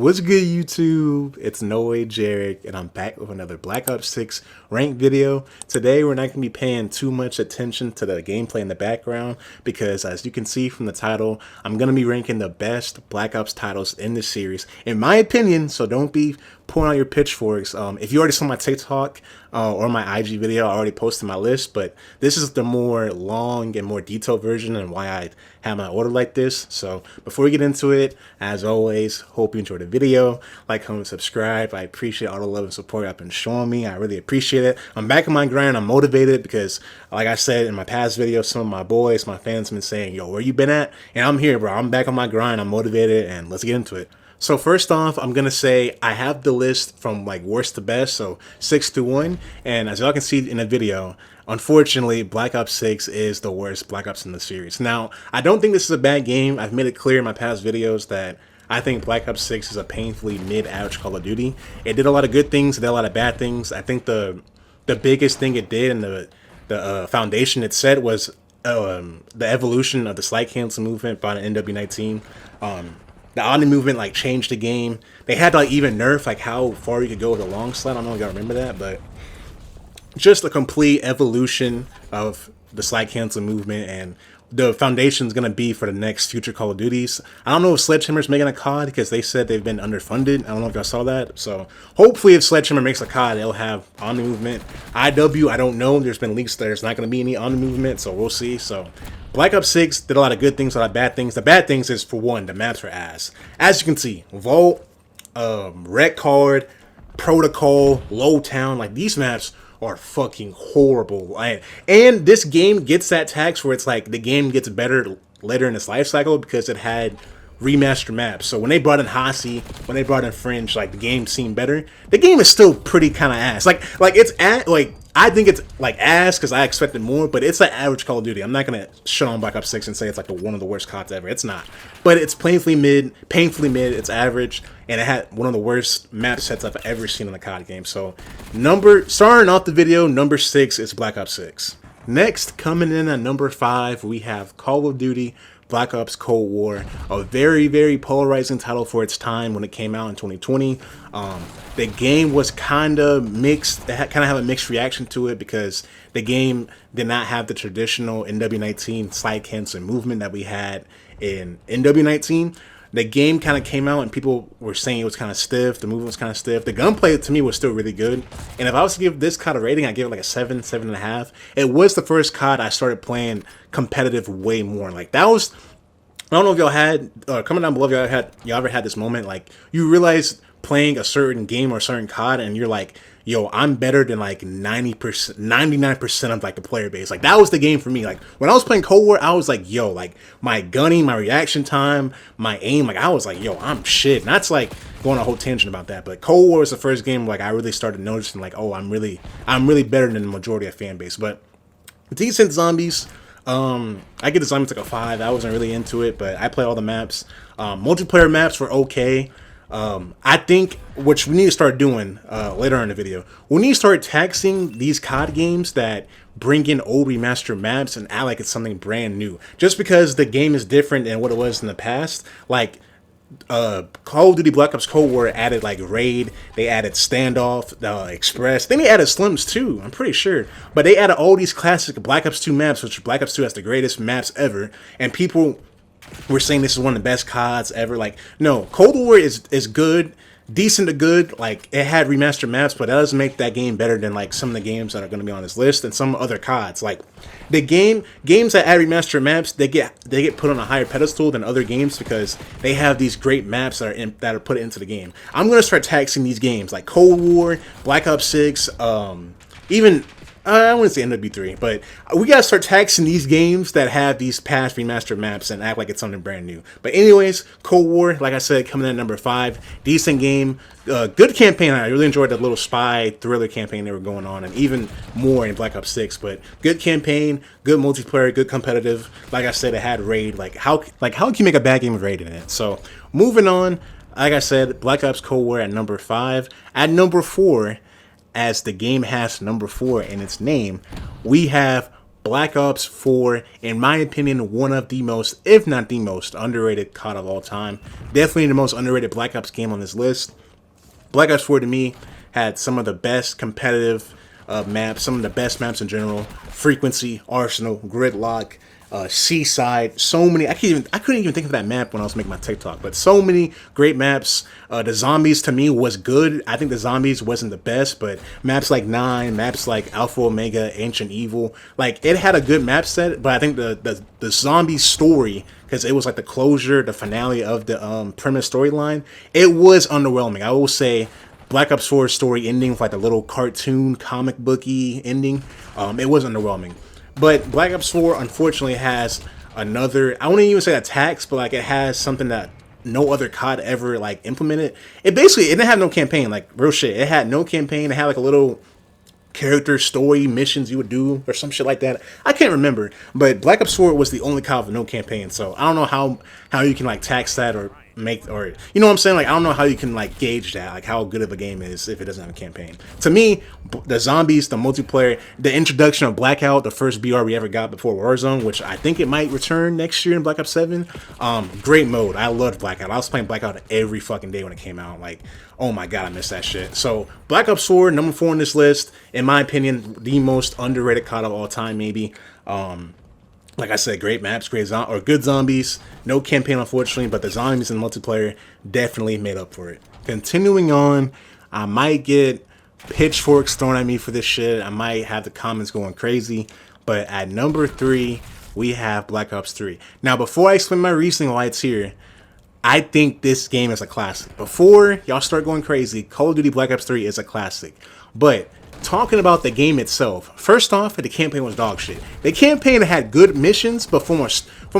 What's good, YouTube? It's NoWayJeric, and I'm back with another Black Ops 6 ranked video. Today, we're not going to be paying too much attention to the gameplay in the background because, as you can see from the title, I'm going to be ranking the best Black Ops titles in this series, in my opinion, so don't be pulling out your pitchforks. If you already saw my TikTok or my IG video, I already posted my list, but this is the more long and more detailed version and why I have my order like this. So before we get into it, as always, hope you enjoyed the video. Like, comment, subscribe. I appreciate all the love and support y'all been showing me. I really appreciate it. I'm back on my grind. I'm motivated because, like I said in my past videos, some of my boys, my fans have been saying, yo, where you been at? And I'm here, bro. I'm back on my grind. I'm motivated, and let's get into it. So first off, I'm going to say I have the list from like worst to best, so 6 to 1. And as y'all can see in the video, unfortunately, Black Ops 6 is the worst Black Ops in the series. Now, I don't think this is a bad game. I've made it clear in my past videos that I think Black Ops 6 is a painfully mid-average Call of Duty. It did a lot of good things, it did a lot of bad things. I think the biggest thing it did and the foundation it set was the evolution of the slide cancel movement by the NW19. The auto movement like changed the game. They had to like even nerf like how far you could go with a long slide. I don't know if y'all remember that, but just a complete evolution of the slide cancel movement, and the foundation is going to be for the next future Call of Duties. I don't know if Sledgehammer's making a COD because they said they've been underfunded. I don't know if y'all saw that. So hopefully if Sledgehammer makes a COD, they'll have on the movement. I don't know. There's been leaks that there's not going to be any on the movement, so we'll see. So Black Ops 6 did a lot of good things, a lot of bad things. The bad things is, for one, the maps are ass. As you can see, Vault, Red Card, Protocol, Low Town, like these maps are fucking horrible. And this game gets that tax where it's like the game gets better later in its life cycle because it had remastered maps. So when they brought in Hasi, when they brought in Fringe, like the game seemed better. The game is still pretty kind of ass. Like it's at like I think it's like ass because I expected more, but it's an average Call of Duty. I'm not gonna shit on Black Ops 6 and say it's like one of the worst CODs ever. It's not, but it's painfully mid. It's average, and it had one of the worst map sets I've ever seen in a COD game. So starting off the video, number 6 is Black Ops 6. Next, coming in at number 5, we have Call of Duty Black Ops Cold War, a very, very polarizing title for its time when it came out in 2020. The game was kind of mixed. It had kind of have a mixed reaction to it because the game did not have the traditional NW19 slide cancel movement that we had in NW19. The game kind of came out and people were saying it was kind of stiff. The movement was kind of stiff. The gunplay to me was still really good. And if I was to give this COD a rating, I'd give it like a 7, 7.5. It was the first COD I started playing competitive way more. Like that was, I don't know if y'all had, comment down below if y'all ever had this moment. Like you realize playing a certain game or a certain COD and you're like, yo, I'm better than like 90%, 99% of like the player base. Like that was the game for me. Like when I was playing Cold War, I was like, yo, like my gunning, my reaction time, my aim, like I was like, yo, I'm shit. And that's like going on a whole tangent about that. But Cold War was the first game like I really started noticing like, oh, I'm really better than the majority of fan base. But decent zombies. I get the zombies like a 5. I wasn't really into it, but I play all the maps. Multiplayer maps were okay. I think what we need to start doing later on in the video, we need to start taxing these COD games that bring in old remastered maps and act like it's something brand new. Just because the game is different than what it was in the past, like Call of Duty Black Ops Cold War added like Raid, they added Standoff, Express, then they added Slims too, I'm pretty sure. But they added all these classic Black Ops 2 maps, which Black Ops 2 has the greatest maps ever, and people we're saying this is one of the best CODs ever. Like, no, Cold War is good, decent to good. Like, it had remastered maps, but that doesn't make that game better than like some of the games that are going to be on this list and some other CODs. Like, the games that add remastered maps, they get put on a higher pedestal than other games because they have these great maps that are put into the game. I'm going to start taxing these games like Cold War, Black Ops 6, even. I wouldn't say NW3, but we gotta start taxing these games that have these past remastered maps and act like it's something brand new. But anyways, Cold War, like I said, coming in at number 5, decent game, good campaign. I really enjoyed the little spy thriller campaign they were going on, and even more in Black Ops 6. But good campaign, good multiplayer, good competitive. Like I said, it had Raid. Like how can you make a bad game with Raid in it? So moving on, like I said, Black Ops Cold War at number 5. At number 4. As the game has number 4 in its name, we have Black Ops 4, in my opinion, one of the most, if not the most, underrated COD of all time. Definitely the most underrated Black Ops game on this list. Black Ops 4 to me had some of the best competitive maps, some of the best maps in general. Frequency, Arsenal, Gridlock, Seaside, so many. I couldn't even think of that map when I was making my TikTok, but so many great maps. The zombies to me was good. I think the zombies wasn't the best, but maps like 9, maps like Alpha Omega, Ancient Evil, like it had a good map set. But I think the zombie story, because it was like the closure, the finale of the premise storyline, it was underwhelming. I will say Black Ops 4 story ending with like a little cartoon comic booky ending, it was underwhelming. But Black Ops 4 unfortunately has another, I wouldn't even say a tax, but like it has something that no other COD ever like implemented. It didn't have no campaign, like real shit. It had no campaign. It had like a little character story missions you would do or some shit like that. I can't remember, but Black Ops 4 was the only COD with no campaign. So I don't know how you can like tax that or make, or you know what I'm saying, like I don't know how you can like gauge that, like how good of a game is if it doesn't have a campaign. To me, the zombies, the multiplayer, the introduction of Blackout, the first BR we ever got before Warzone, which I think it might return next year in Black Ops 7. Great mode. I loved Blackout. I was playing Blackout every fucking day when it came out. Like, oh my god, I missed that shit. So Black Ops 4, number 4 on this list, in my opinion, the most underrated COD of all time, maybe. Like I said, great maps, good zombies. No campaign, unfortunately, but the zombies and multiplayer definitely made up for it. Continuing on, I might get pitchforks thrown at me for this shit. I might have the comments going crazy. But at number 3, we have Black Ops 3. Now, before I explain my reasoning why it's here, I think this game is a classic. Before y'all start going crazy, Call of Duty Black Ops 3 is a classic. But talking about the game itself, first off, the campaign was dog shit. The campaign had good missions, but from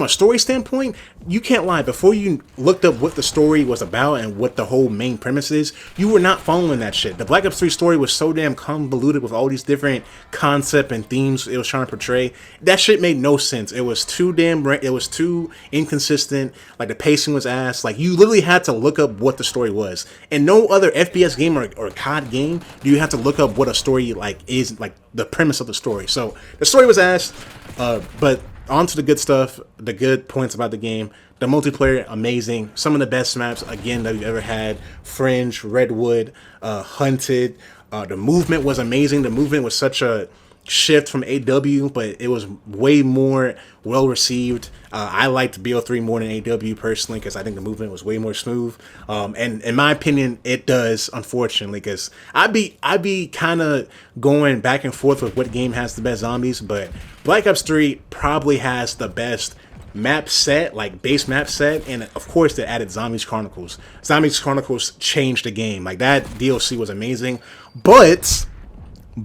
a story standpoint, you can't lie. Before you looked up what the story was about and what the whole main premise is, you were not following that shit. The Black Ops 3 story was so damn convoluted with all these different concepts and themes it was trying to portray. That shit made no sense. It was too inconsistent. Like the pacing was ass. Like you literally had to look up what the story was. And no other FPS game or COD game do you have to look up what a story like is, like the premise of the story. So the story was ass, but on to the good stuff, the good points about the game. The multiplayer, amazing. Some of the best maps, again, that we've ever had. Fringe, Redwood, Hunted. The movement was amazing. The movement was such a shift from AW, but it was way more well received. I liked BO3 more than AW personally because I think the movement was way more smooth. And in my opinion, it does, unfortunately, because I'd be kind of going back and forth with what game has the best zombies, but Black Ops 3 probably has the best map set, like base map set, and of course they added Zombies Chronicles. Zombies Chronicles changed the game. Like that DLC was amazing, but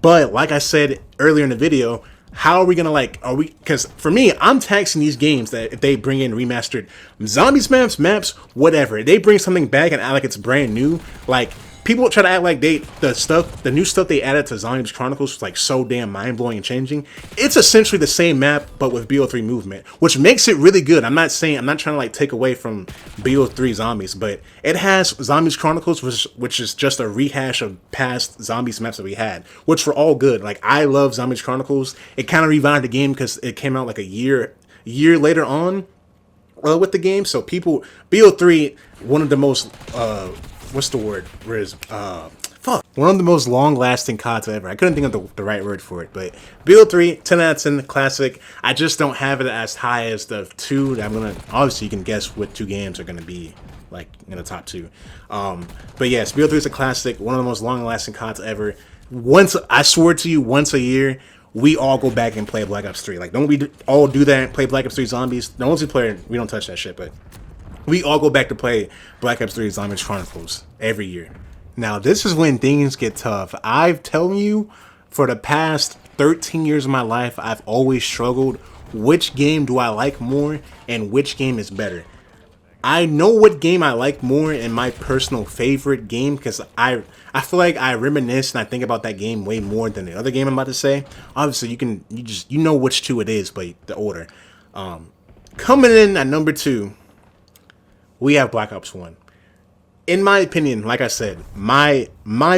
like I said earlier in the video, how are we gonna because for me, I'm taxing these games that if they bring in remastered zombies maps, whatever, if they bring something back and act like it's brand new, like people try to act like the new stuff they added to Zombies Chronicles was like so damn mind-blowing and changing. It's essentially the same map but with BO3 movement, which makes it really good. I'm not trying to like take away from BO3 zombies, but it has Zombies Chronicles, which is just a rehash of past zombies maps that we had, which were all good. Like I love Zombies Chronicles. It kind of revived the game because it came out like a year later on with the game. So people, BO3, one of the most what's the word? One of the most long-lasting CODs ever. I couldn't think of the right word for it, but BO3, 10 out of 10, classic. I just don't have it as high as the 2 that I'm gonna. Obviously, you can guess what 2 games are gonna be like in the top 2. But yes, BO3 is a classic. One of the most long-lasting CODs ever. I swear to you, once a year, we all go back and play Black Ops 3. Like, don't we all do that? Play Black Ops 3 Zombies. The multiplayer, we don't touch that shit, but we all go back to play Black Ops 3 Zombies Chronicles every year. Now, this is when things get tough. I've telling you, for the past 13 years of my life, I've always struggled. Which game do I like more and which game is better? I know what game I like more in my personal favorite game because I feel like I reminisce and I think about that game way more than the other game I'm about to say. Obviously, you know which 2 it is, but the order. Coming in at number 2, we have Black Ops 1. In my opinion, like I said, my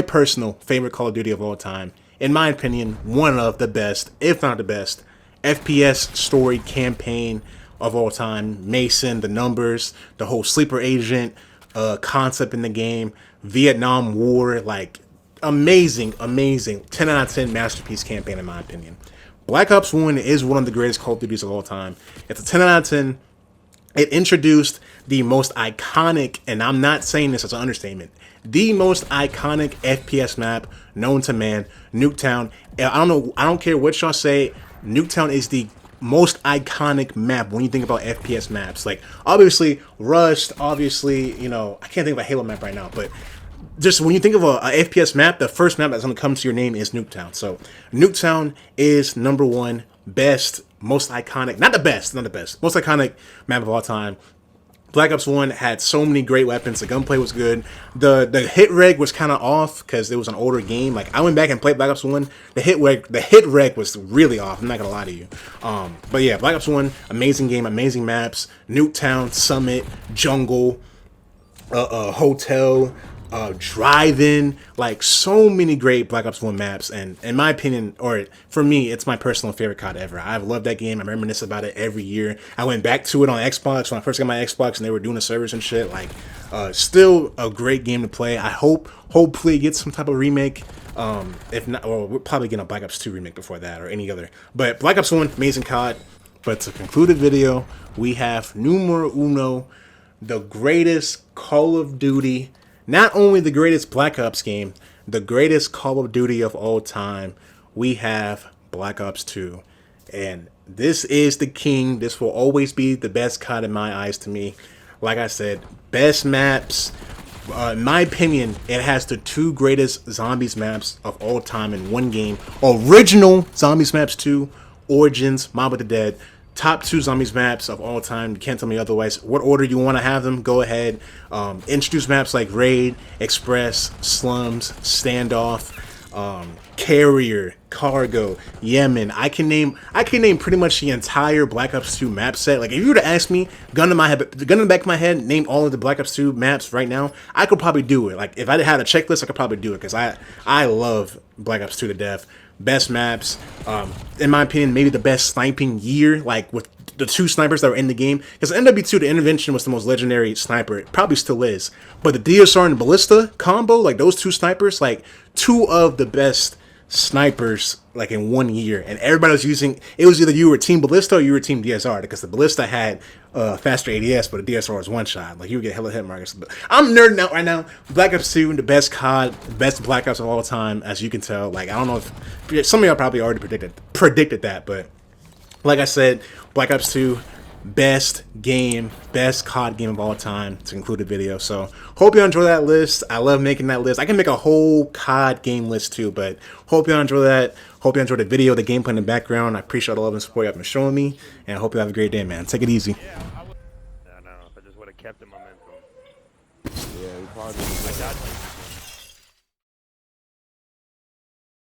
personal favorite Call of Duty of all time. In my opinion, one of the best, if not the best, FPS story campaign of all time. Mason, the numbers, the whole sleeper agent concept in the game, Vietnam War, like amazing, amazing 10 out of 10 masterpiece campaign in my opinion. Black Ops 1 is one of the greatest Call of Duties of all time. It's a 10 out of 10. It introduced the most iconic, and I'm not saying this as an understatement, the most iconic FPS map known to man, Nuketown. I don't care what y'all say, Nuketown is the most iconic map when you think about FPS maps. Like, obviously, Rust, obviously, you know, I can't think of a Halo map right now, but just when you think of a FPS map, the first map that's going to come to your name is Nuketown. So Nuketown is number one, best, most iconic, not the best, most iconic map of all time. Black Ops 1 had so many great weapons. The gunplay was good. The hit reg was kind of off because it was an older game. Like, I went back and played Black Ops 1. The hit reg was really off. I'm not gonna lie to you. But yeah, Black Ops 1, amazing game, amazing maps. Nuketown, Summit, Jungle, Hotel, Drive-In, like so many great Black Ops 1 maps, and in my opinion, or for me, it's my personal favorite COD ever. I've loved that game. I reminisce about it every year. I went back to it on Xbox when I first got my Xbox and they were doing the servers and shit. Like, still a great game to play. I hopefully it gets some type of remake. If not, well, we're probably getting a Black Ops 2 remake before that or any other. But Black Ops 1, amazing COD. But to conclude the video, we have numero uno, the greatest Call of Duty. Not only the greatest Black Ops game, the greatest Call of Duty of all time, we have Black Ops 2. And this is the king. This will always be the best COD in my eyes to me. Like I said, best maps. In my opinion, it has the two greatest Zombies maps of all time in one game. Original Zombies maps 2, Origins, Mob of the Dead. Top 2 Zombies maps of all time. You can't tell me otherwise. What order you want to have them, go ahead. Introduce maps like Raid, Express, Slums, Standoff, Carrier, Cargo, Yemen. I can name pretty much the entire Black Ops 2 map set. Like, if you were to ask me, gun in the back of my head, name all of the Black Ops 2 maps right now, I could probably do it. Like, if I had a checklist, I could probably do it because I love Black Ops 2 to death. Best maps, in my opinion, maybe the best sniping year, like with the 2 snipers that were in the game. Because NW2, the Intervention was the most legendary sniper. It probably still is. But the DSR and the Ballista combo, like those 2 snipers, like 2 of the best snipers like in 1 year. And everybody was using, it was either you were Team Ballista or you were Team DSR, because the Ballista had faster ADS, but the DSR was one shot. Like, you would get hella hit markers. But I'm nerding out right now. Black Ops 2, the best COD, best Black Ops of all time, as you can tell. Like, I don't know if some of y'all probably already predicted that, but like I said, Black Ops 2, best game, best COD game of all time, to conclude the video. So hope you enjoy that list. I love making that list. I can make a whole COD game list too, but hope you enjoy that. Hope you enjoy the video, the gameplay in the background. I appreciate all the love and support y'all been showing me, and I hope you have a great day, man. Take it easy. No, if I just would have kept the momentum. Yeah, we probably.